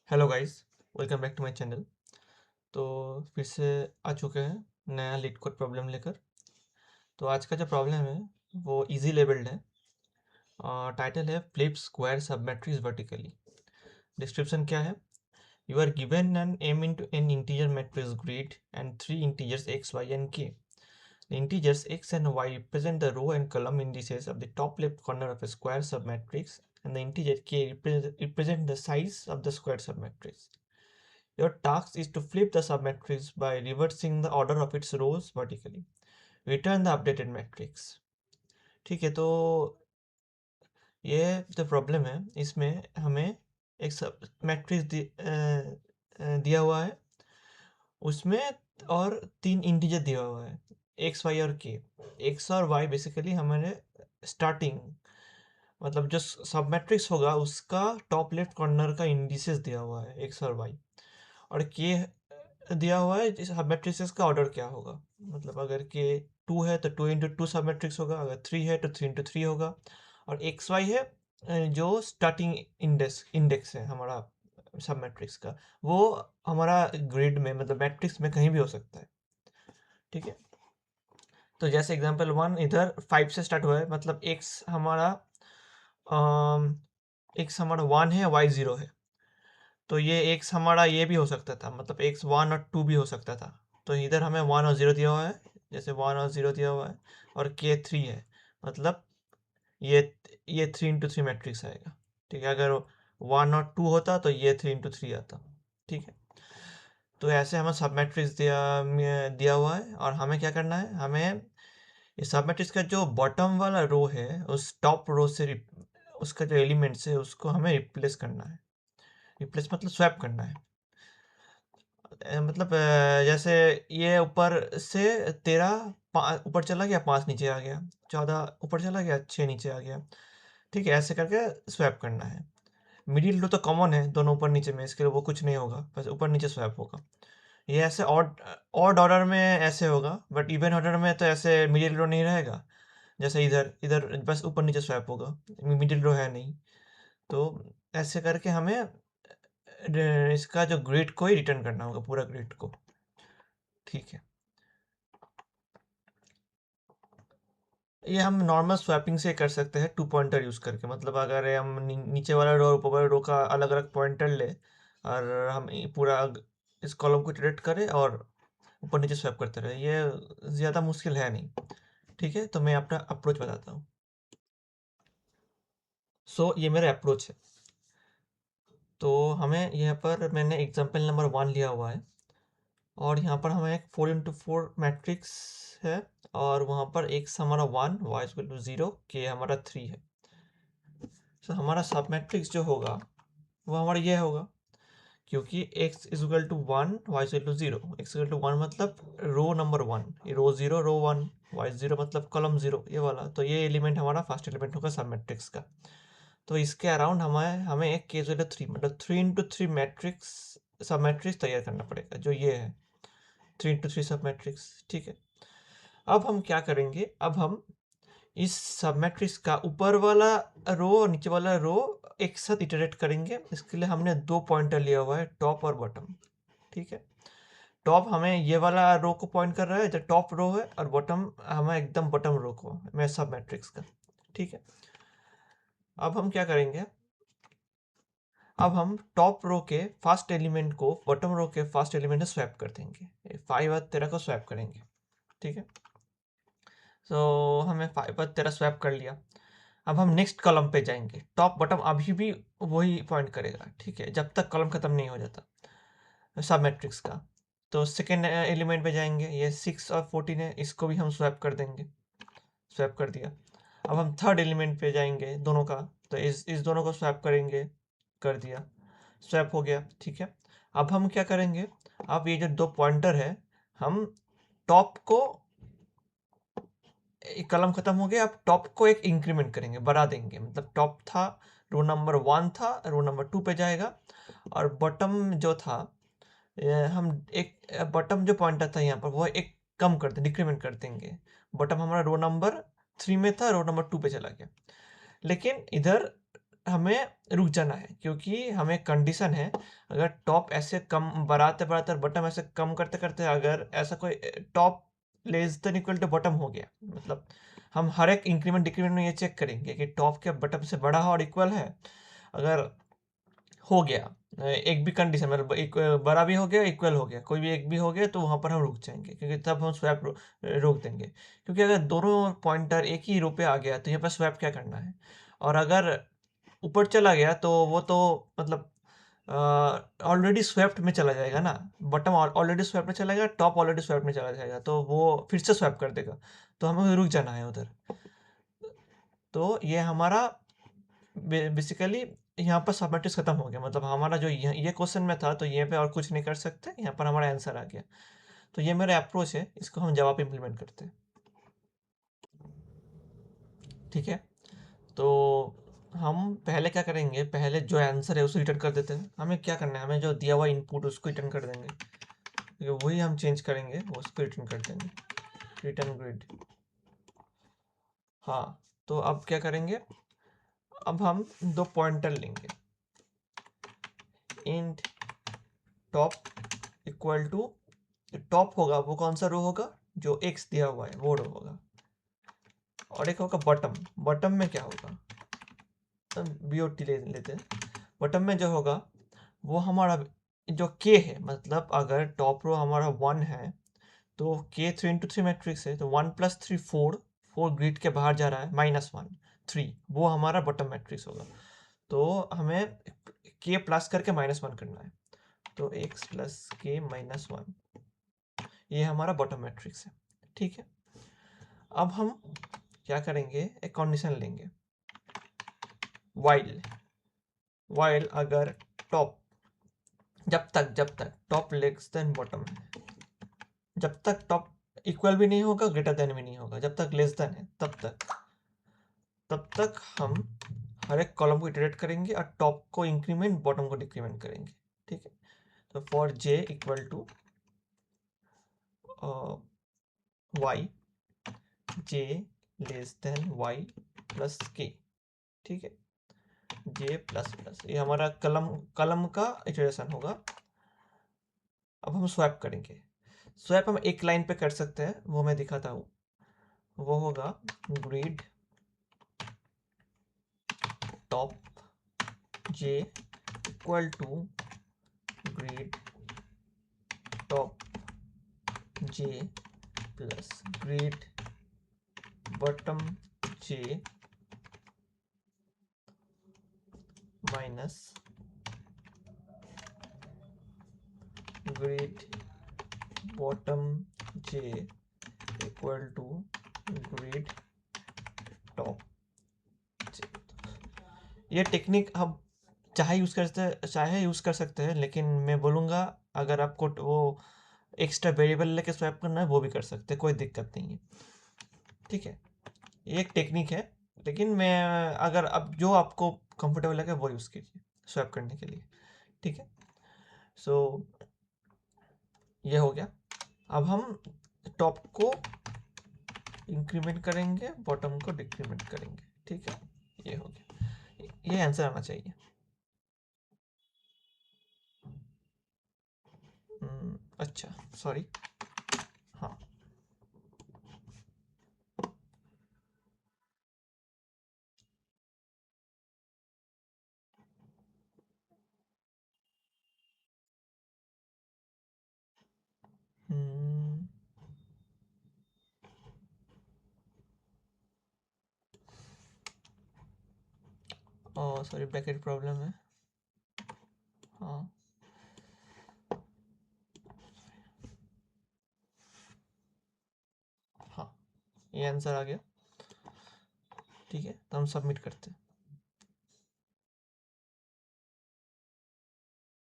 Hello guys, welcome back to my channel. तो फिर से आ चुके हैं नया लीड कोड प्रॉब्लम लेकर। तो आज का जो प्रॉब्लम है वो इजी लेवल्ड है। टाइटल है flip square submatrix vertically. Description क्या है? You are given an m into n integer matrix grid and three integers x, y and k. The integers x and y represent the row and column indices of the top left corner of a square submatrix, and the integer k represent the size of the square submatrix. Your task is to flip the submatrix by reversing the order of its rows vertically. Return the updated matrix. ठीक है, तो ये जो problem है इसमें हमें एक सब मैट्रिक्स दिया हुआ है उसमें, और तीन इंटीजर दिया हुआ है एक्स वाई और के। एक्स और वाई बेसिकली हमारे स्टार्टिंग, मतलब जो सब मैट्रिक्स होगा उसका टॉप लेफ्ट कॉर्नर का इंडिसेस दिया हुआ है एक्स और वाई। और के दिया हुआ है इस सब मैट्रिसेस का ऑर्डर क्या होगा। मतलब अगर के टू है तो टू इंटू टू सब मैट्रिक्स होगा, अगर थ्री है तो थ्री इंटू थ्री होगा। और एक्स वाई है जो स्टार्टिंग इंडेक्स इंडेक्स है हमारा सब मैट्रिक्स का, वो हमारा ग्रिड में मतलब मैट्रिक्स में कहीं भी हो सकता है। ठीक है, तो जैसे एग्जांपल वन इधर फाइव से स्टार्ट हुआ है, मतलब एक्स हमारा वन है, वाई जीरो है। तो ये एक्स हमारा ये भी हो सकता था, मतलब एक्स वन और टू भी हो सकता था। तो इधर हमें वन और ज़ीरो दिया हुआ है, जैसे वन और ज़ीरो दिया हुआ है। और के थ्री है, मतलब ये ये थ्री इंटू थ्री मैट्रिक्स आएगा। ठीक है, अगर वन और टू होता तो ये थ्री इंटू थ्री आता। ठीक है, तो ऐसे हमें सब मैट्रिक्स दिया हुआ है, और हमें क्या करना है, हमें इस सब मैट्रिक्स का जो बॉटम वाला रो है उस टॉप रो से उसका जो एलिमेंट्स है उसको हमें रिप्लेस करना है। रिप्लेस मतलब स्वैप करना है। मतलब जैसे ये ऊपर से तेरह ऊपर चला गया, पाँच नीचे आ गया, चौदह ऊपर चला गया, छः नीचे आ गया। ठीक है, ऐसे करके स्वैप करना है। मिडिल रो तो कॉमन है दोनों ऊपर नीचे में, इसके लिए वो कुछ नहीं होगा, बस ऊपर नीचे स्वैप होगा। ये ऐसे ऑड ऑड ऑर्डर में ऐसे होगा, बट इवन ऑर्डर में तो ऐसे मिडिल रो नहीं रहेगा। जैसे इधर इधर बस ऊपर नीचे स्वैप होगा, मिडिल रो है नहीं। तो ऐसे करके हमें इसका जो ग्रिड को ही रिटर्न करना होगा, पूरा ग्रिड को। ठीक है, ये हम नॉर्मल स्वैपिंग से कर सकते हैं टू पॉइंटर यूज़ करके। मतलब अगर हम नीचे वाला रो और ऊपर वाला रो का अलग अलग पॉइंटर ले, और हम पूरा इस कॉलम को इटरेट करें और ऊपर नीचे स्वैप करते रहे, ये ज़्यादा मुश्किल है नहीं। ठीक है, तो मैं अपना अप्रोच बताता हूँ। ये मेरा अप्रोच है। तो हमें यहाँ पर मैंने एग्जाम्पल नंबर वन लिया हुआ है, और यहाँ पर हमें एक फोर इंटू फोर मैट्रिक्स है, और वहाँ पर एक्स हमारा one, y equal to zero, k हमारा थ्री है। तो हमारा सब मैट्रिक्स जो होगा वो हमारा ये होगा, क्योंकि x is equal to one, y is equal to zero. x equal to one मतलब रो नंबर वन, ये row zero row one, y zero मतलब कॉलम जीरो, ये वाला। तो ये एलिमेंट हमारा फर्स्ट एलिमेंट होगा सब मैट्रिक्स का। तो इसके अराउंड हमें हमें एक केस वाले थ्री, मतलब थ्री इंटू थ्री मैट्रिक्स सब मैट्रिक्स तैयार करना पड़ेगा, जो ये है थ्री इंटू थ्री सब मैट्रिक्स। ठीक है, अब हम क्या करेंगे, अब हम इस सब मैट्रिक्स का ऊपर वाला रो और नीचे वाला रो एक साथ इटरेट करेंगे। इसके लिए हमने दो पॉइंटर लिया हुआ है, टॉप और बॉटम। ठीक है, टॉप हमें ये वाला रो को पॉइंट कर रहा है जो टॉप रो है, और बॉटम हमें एकदम बॉटम रो को, मैं सब मैट्रिक्स का। ठीक है, अब हम क्या करेंगे, अब हम टॉप रो के फर्स्ट एलिमेंट को बॉटम रो के फर्स्ट एलिमेंट से स्वैप कर देंगे, फाइव और तेरह को स्वैप करेंगे। ठीक है, हमें फाइव और तेरह स्वैप कर लिया। अब हम नेक्स्ट कॉलम पे जाएंगे, टॉप बॉटम अभी भी वही पॉइंट करेगा। ठीक है, जब तक कॉलम खत्म नहीं हो जाता सब मैट्रिक्स का। तो सेकेंड एलिमेंट पे जाएंगे, ये सिक्स और फोर्टीन है, इसको भी हम स्वैप कर देंगे। स्वैप कर दिया। अब हम थर्ड एलिमेंट पे जाएंगे दोनों का, तो इस दोनों को स्वैप करेंगे, कर दिया, स्वैप हो गया। ठीक है, अब हम क्या करेंगे, अब ये जो दो पॉइंटर है, हम टॉप को, एक कलम खत्म हो गया, अब टॉप को एक इंक्रीमेंट करेंगे, बढ़ा देंगे। मतलब टॉप था, रो नंबर वन था, रो नंबर टू पे जाएगा। और बॉटम जो था, हम एक बॉटम जो पॉइंटर था यहाँ पर वो एक कम कर दें, डिक्रीमेंट कर देंगे। बॉटम हमारा रो नंबर थ्री में था, रो नंबर टू पे चला गया। लेकिन इधर हमें रुक जाना है, क्योंकि हमें कंडीशन है, अगर टॉप ऐसे कम बढ़ाते बढ़ाते और बटम ऐसे कम करते करते अगर ऐसा कोई top less than equal to bottom हो गया, मतलब हम हर एक इंक्रीमेंट डिक्रीमेंट में ये चेक करेंगे कि टॉप के बटम से बड़ा हो और इक्वल है। अगर हो गया एक भी कंडीशन, मतलब एक बड़ा भी हो गया, इक्वल हो गया, कोई भी एक भी हो गया, तो वहाँ पर हम रुक जाएंगे, क्योंकि तब हम स्वैप रोक देंगे। क्योंकि अगर दोनों पॉइंटर एक ही रो पे आ गया तो यहाँ पर स्वैप क्या करना है। और अगर ऊपर चला गया तो वो तो मतलब ऑलरेडी स्वैप्ट में चला जाएगा ना, बटन ऑलरेडी स्वैप में चला जाएगा, टॉप ऑलरेडी स्वैप में चला जाएगा, तो वो फिर से स्वैप कर देगा, तो हमें रुक जाना है उधर। तो ये हमारा बेसिकली यहाँ पर सब मैट्रिक्स खत्म हो गया, मतलब हमारा जो ये क्वेश्चन में था, तो ये पे और कुछ नहीं कर सकते, यहाँ पर हमारा आंसर आ गया। तो ये मेरा अप्रोच है, इसको हम जवाब इम्प्लीमेंट करते हैं। ठीक है, तो हम पहले क्या करेंगे, पहले जो आंसर है उसे रिटर्न कर देते हैं। हमें क्या करना है, हमें जो दिया हुआ इनपुट उसको रिटर्न कर देंगे, क्योंकि वही हम चेंज करेंगे, वो उसको रिटर्न कर देंगे, रिटर्न ग्रिड। हाँ, तो अब क्या करेंगे, अब हम दो पॉइंटर लेंगे, int top equal to, top होगा वो कौन सा रो होगा, जो एक्स दिया हुआ है वो रो होगा, और एक होगा बटम। बटम में क्या होगा, BOT ले लेते हैं। बटम में जो होगा वो हमारा जो के है, मतलब अगर टॉप रो हमारा 1 है तो के 3 into 3 मैट्रिक्स है, तो 1 + 3 4, 4 ग्रिड के बाहर जा रहा है, -1 3, वो हमारा बटम मैट्रिक्स होगा। तो हमें के प्लस करके -1 करना है, तो x + k-1, ये हमारा बॉटम मैट्रिक्स है। ठीक है, अब हम क्या करेंगे, एक कंडीशन लेंगे, वाइल अगर टॉप, जब तक टॉप लेस देन बॉटम है, जब तक टॉप इक्वल भी नहीं होगा, ग्रेटर देन भी नहीं होगा, जब तक लेस देन है तब तक हम हर एक कॉलम को इटरेट करेंगे और टॉप को इंक्रीमेंट बॉटम को डिक्रीमेंट करेंगे। ठीक है, तो for j equal to y, j less than y plus k। ठीक है, j प्लस प्लस, ये हमारा कलम का इटरेशन होगा। अब हम स्वैप करेंगे, स्वैप हम एक लाइन पे कर सकते हैं, वो मैं दिखाता हूँ। वो होगा grid top j equal to grid top j plus grid bottom j minus grid bottom j equal to grid top j। ये टेक्निक हम चाहे यूज़ कर सकते हैं, लेकिन मैं बोलूँगा अगर आपको वो एक्स्ट्रा वेरिएबल लेके स्वैप करना है वो भी कर सकते हैं, कोई दिक्कत नहीं है। ठीक है, ये एक टेक्निक है, लेकिन मैं अगर अब जो आपको कंफर्टेबल लगे वो यूज़ कीजिए स्वैप करने के लिए। ठीक है, सो ये हो गया। अब हम टॉप को इंक्रीमेंट करेंगे, बॉटम को डिक्रीमेंट करेंगे। ठीक है, ये हो गया, ये आंसर आना चाहिए। अच्छा, सॉरी। हाँ, सॉरी, ब्रैकेट प्रॉब्लम है। हाँ, हाँ, ये आंसर आ गया। ठीक है, तो हम सबमिट करते हैं।